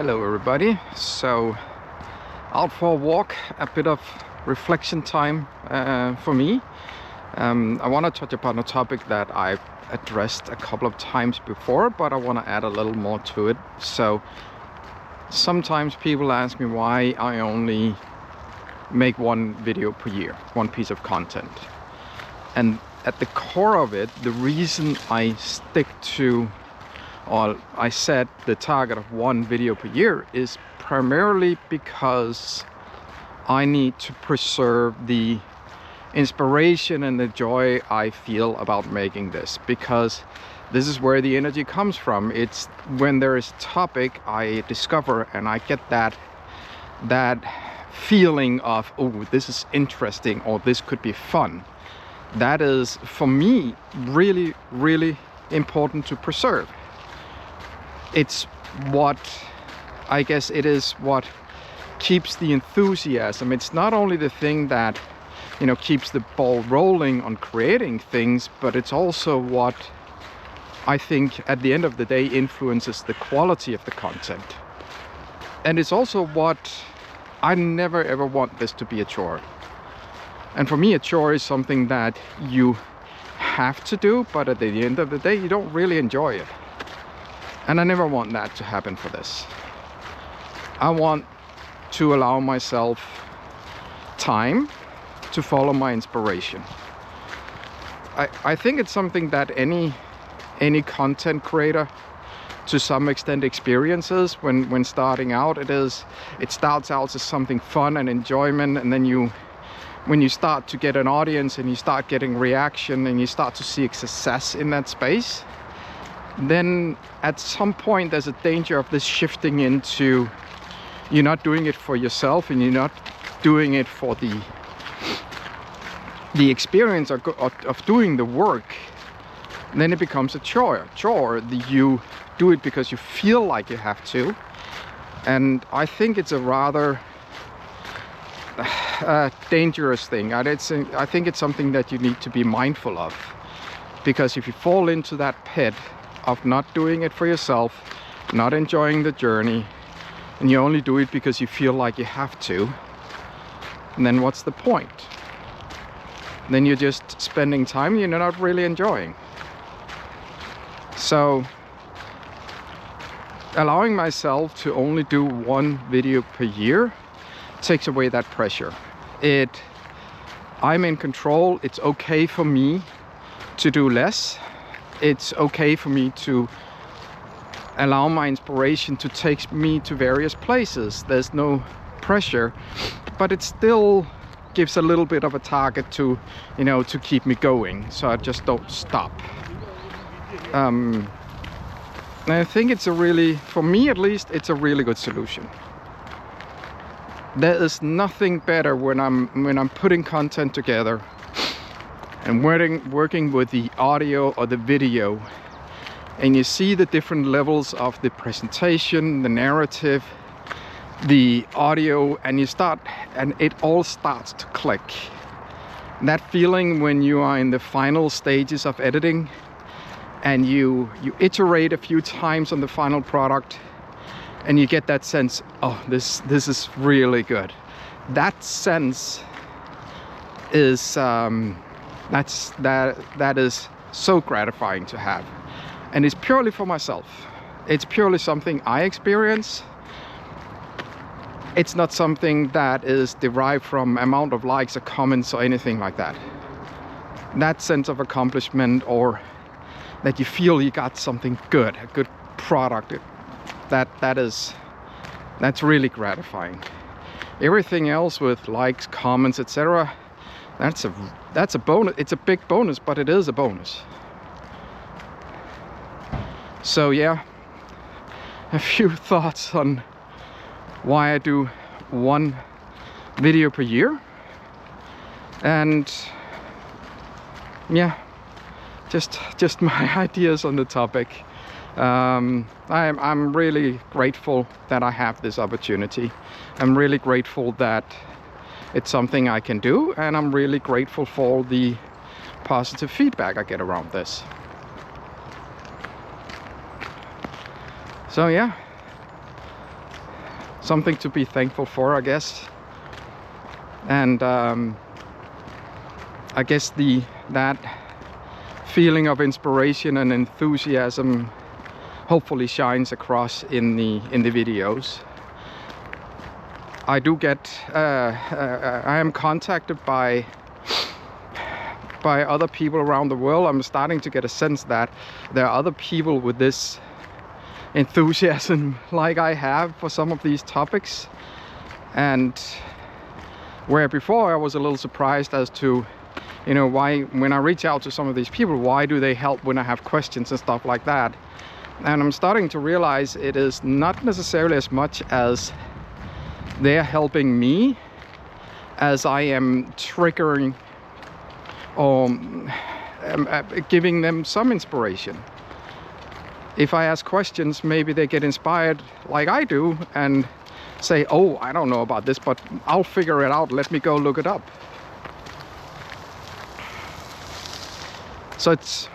Hello everybody. So out for a walk, a bit of reflection time for me. I want to touch upon a topic that I've addressed a couple of times before, but I want to add a little more to it. So sometimes people ask me why I only make one video per year, one piece of content. And at the core of it, the reason I stick to, or I set the target of one video per year, is primarily because I need to preserve the inspiration and the joy I feel about making this, because this is where the energy comes from. It's when there is a topic I discover and I get that feeling of, oh, this is interesting, or this could be fun. That is, for me, really, really important to preserve. It's what, I guess it is what keeps the enthusiasm. It's not only the thing that, you know, keeps the ball rolling on creating things, but it's also what I think at the end of the day influences the quality of the content. And it's also what I never ever want this to be a chore. And for me, a chore is something that you have to do, but at the end of the day, you don't really enjoy it. And I never want that to happen for this. I want to allow myself time to follow my inspiration. I think it's something that any content creator to some extent experiences when starting out. It starts out as something fun and enjoyment, and then when you start to get an audience and you start getting reaction and you start to see success in that space, then at some point there's a danger of this shifting into, you're not doing it for yourself and you're not doing it for the experience of doing the work. Then it becomes a chore. You do it because you feel like you have to. And I think it's a rather dangerous thing. I think it's something that you need to be mindful of, because if you fall into that pit of not doing it for yourself, not enjoying the journey, and you only do it because you feel like you have to, then what's the point? Then you're just spending time you're not really enjoying. So allowing myself to only do one video per year takes away that pressure. I'm in control. It's okay for me to do less. It's okay for me to allow my inspiration to take me to various places. There's no pressure, but it still gives a little bit of a target to, you know, to keep me going, so I just don't stop. And I think it's a really, for me at least, it's a really good solution. There is nothing better when I'm putting content together and working with the audio or the video, and you see the different levels of the presentation, the narrative, the audio, and it all starts to click. That feeling when you are in the final stages of editing and you iterate a few times on the final product, and you get that sense, oh, this is really good. That sense is that is so gratifying to have, and it's purely for myself. It's purely something I experience. It's not something that is derived from amount of likes or comments or anything like that. That sense of accomplishment, or that you feel you got something good, a good product, that's really gratifying. Everything else with likes, comments, etc., that's a bonus. It's a big bonus, but it is a bonus. So yeah, a few thoughts on why I do one video per year, and yeah, just my ideas on the topic. I'm really grateful that I have this opportunity. I'm really grateful that it's something I can do, and I'm really grateful for the positive feedback I get around this. So yeah, something to be thankful for, I guess. And I guess that feeling of inspiration and enthusiasm hopefully shines across in the videos. I do get I am contacted by other people around the world. I'm starting to get a sense that there are other people with this enthusiasm like I have for some of these topics, and where before I was a little surprised as to, you know, why when I reach out to some of these people, why do they help when I have questions and stuff like that. And I'm starting to realize it is not necessarily as much as they're helping me as I am triggering or giving them some inspiration. If I ask questions, maybe they get inspired like I do and say, oh, I don't know about this, but I'll figure it out, let me go look it up. So it's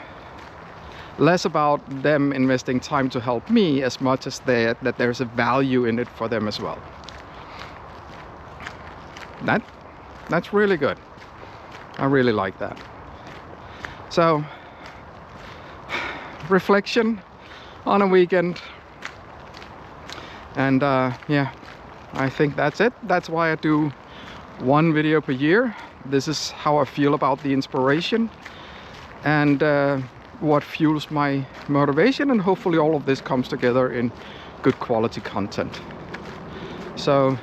less about them investing time to help me as much as that there's a value in it for them as well. That's really good. I really like that. So, reflection on a weekend, and yeah, I think that's it. That's why I do one video per year. This is how I feel about the inspiration and what fuels my motivation, and hopefully all of this comes together in good quality content. So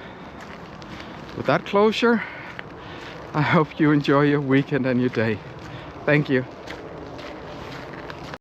with that closure, I hope you enjoy your weekend and your day. Thank you.